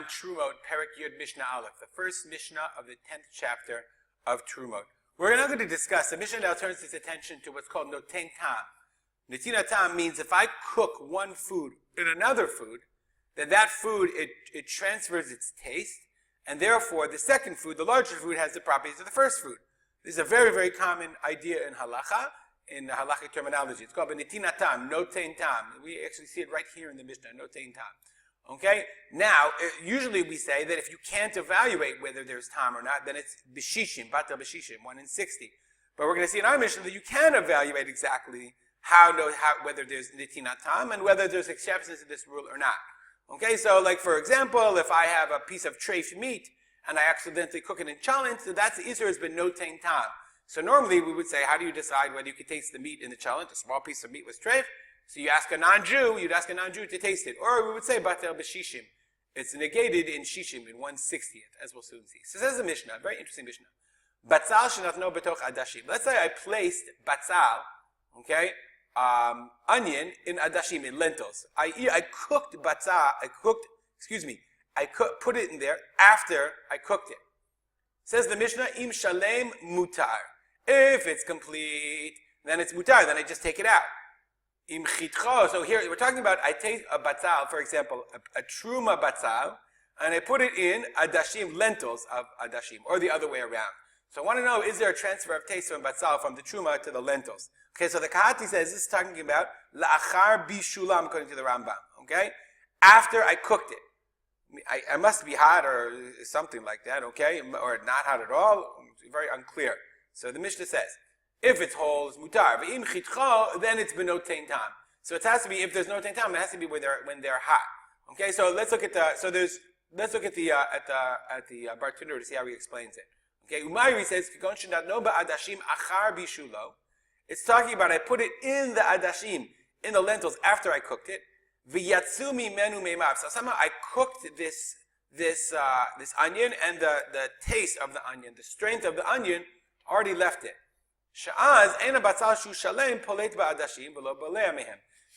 on Terumot, Perek Yud Mishnah Aleph, the first Mishnah of the 10th chapter of Terumot. We're now going to discuss, the Mishnah now turns its attention to what's called Noten Tam. Netina Tam means if I cook one food in another food, then that food, it transfers its taste, and therefore the second food, the larger food, has the properties of the first food. This is a very, very common idea in halacha, in halachic terminology. It's called Netina Tam, Noten Tam. We actually see it right here in the Mishnah, Noten Tam. Okay? Now, usually we say that if you can't evaluate whether there's tam or not, then it's b'shishim, batel b'shishim, 1 in 60. But we're going to see in our Mishnah that you can evaluate exactly whether there's netinat tam and whether there's exceptions to this rule or not. Okay? So, like for example, if I have a piece of treif meat and I accidentally cook it in chalent, so that's the Isur has been noten tam. So normally we would say, how do you decide whether you can taste the meat in the chalent? A small piece of meat was treif. So you'd ask a non-Jew to taste it. Or we would say, batel b'shishim. It's negated in shishim, in 1/60th, as we'll soon see. So this is a Mishnah, a very interesting Mishnah. Batzal shenatno betoch adashim. Let's say I placed batzal, okay, onion in adashim, in lentils. I cooked batzal, I put it in there after I cooked it. Says the Mishnah, im shalem mutar. If it's complete, then it's mutar, then I just take it out. So here we're talking about, I take a batzal, for example, a Terumah batzal, and I put it in adashim, lentils of adashim, or the other way around. So I want to know, is there a transfer of taste from batzal, from the Terumah to the lentils? Okay, so the Kahati says this is talking about la'achar bishulam, according to the Rambam. Okay, after I cooked it, I must be hot or something like that. Okay, or not hot at all. It's very unclear. So the Mishnah says, if it's whole, it's mutar. V'im chitcha, then it's benotein tam. So it has to be, if there's no tein tam, it has to be when they're hot. Okay, so let's look at the Bartuner to see how he explains it. Okay, Umayri says, Kigon shenat no ba'adashim achar bishulo. It's talking about I put it in the adashim, in the lentils after I cooked it. V'yatsumi menu meimav. So somehow I cooked this onion, and the taste of the onion, the strength of the onion, already left it.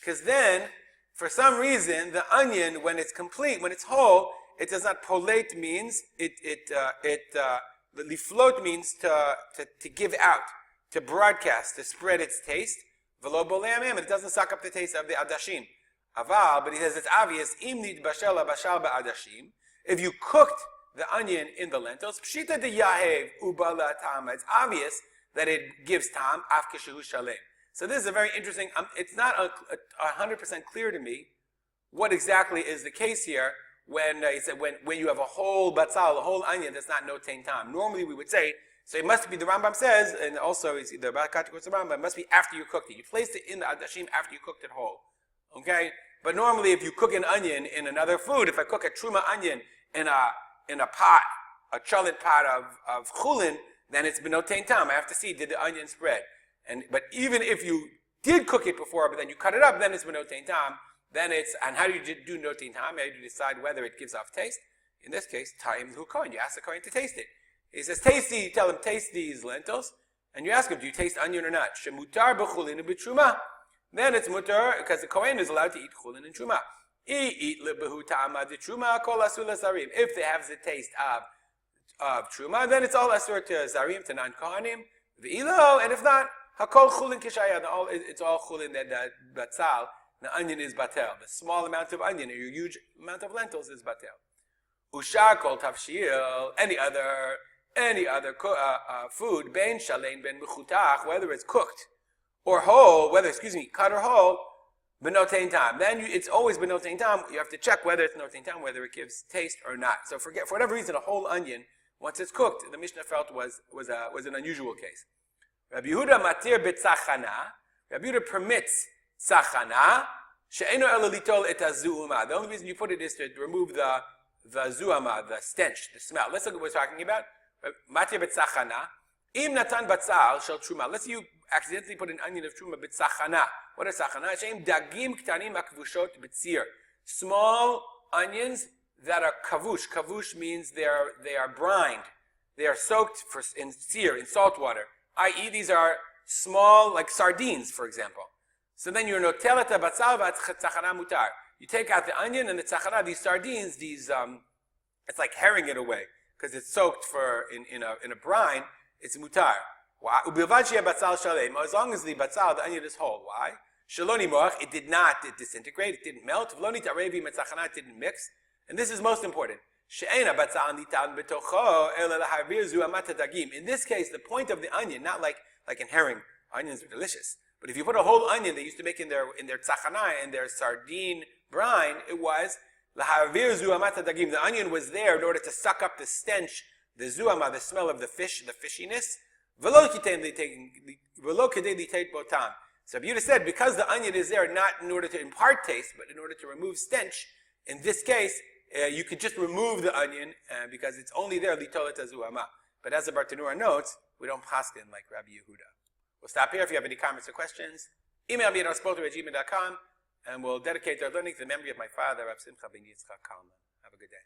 Because then, for some reason, the onion, when it's complete, when it's whole, it does not polate means liflot means to give out, to broadcast, to spread its taste. It doesn't suck up the taste of the adashim. Aval, but he says it's obvious. If you cooked the onion in the lentils, pshita de yahev ubala tam. It's obvious that it gives tam af kishehu shalem. So this is a very interesting. It's not 100% clear to me what exactly is the case here when he said when you have a whole batzal, a whole onion that's not notein tam. Normally we would say, so it must be, the Rambam says, and also it's either Barakati or the Rambam, it must be after you cooked it. You placed it in the adashim after you cooked it whole. Okay, but normally if you cook an onion in another food, if I cook a Terumah onion in a pot, a chalit pot of chulin, then it's benotein tam. I have to see, did the onion spread? But even if you did cook it before, but then you cut it up, then it's benotein tam. Then it's, and how do you do notein tam? How do you decide whether it gives off taste? In this case, ta'im hu kohen. You ask the kohen to taste it. He says, you tell him, taste these lentils, and you ask him, do you taste onion or not? Shemutar b'chulin b'truma. Then it's mutar, because the kohen is allowed to eat chulin and truma. Eat lebehu ta'amad the truma kol asur zarim. If they have the taste of truma, then it's all asur to zarim, to non-kohanim. V'ilo, and if not, hakol chulin kishaya. It's all chulin that batzal. The onion is batel. The small amount of onion, or your huge amount of lentils is batel. Ushar kol tavshil. Any other food, ben shalein ben mechutach, whether it's cooked or whole, cut or whole, benotein tam. Then it's always benotein tam. You have to check whether it's notein tam, whether it gives taste or not. So for whatever reason, a whole onion, once it's cooked, the Mishnah felt was an unusual case. Rabbi Yehuda matir b'tzachana. Rabbi Yehuda permits tzachana. She'eno elo litol et hazu'uma. The only reason you put it is to remove the zu'ama, the stench, the smell. Let's look at what we're talking about. Matir b'tzachana. Im natan batzal shel truma. Let's say you accidentally put an onion of truma b'tzachana. What is tzachana? She'im dagim ktanim akvushot b'tzir. Small onions that are kavush. Kavush means they are brined. They are soaked in tzir, in salt water. I.e., these are small, like sardines, for example. So then you're notelet batzal v'tzachana mutar. You take out the onion and the tzachana, these sardines, these it's like herring it away because it's soaked in a brine. It's mutar. Why? As long as the batzal, the onion is whole. Why? Shaloni moach, it did not disintegrate, it didn't melt. V'lo nitarevi metzachana, it didn't mix. And this is most important. In this case, the point of the onion, not like in herring, onions are delicious. But if you put a whole onion they used to make in their tzachana, in their sardine brine, it was lahavir zuamat dagim. The onion was there in order to suck up the stench, the zuama, the smell of the fish, the fishiness. So Yehuda said, because the onion is there not in order to impart taste, but in order to remove stench, in this case, you could just remove the onion because it's only there litolet zuama. But as the Bartanura notes, we don't paskin like Rabbi Yehuda. We'll stop here. If you have any comments or questions, email me at arspolter@gmail.com, and we'll dedicate our learning to the memory of my father, Rav Simcha ben Yitzchak Kalman. Have a good day.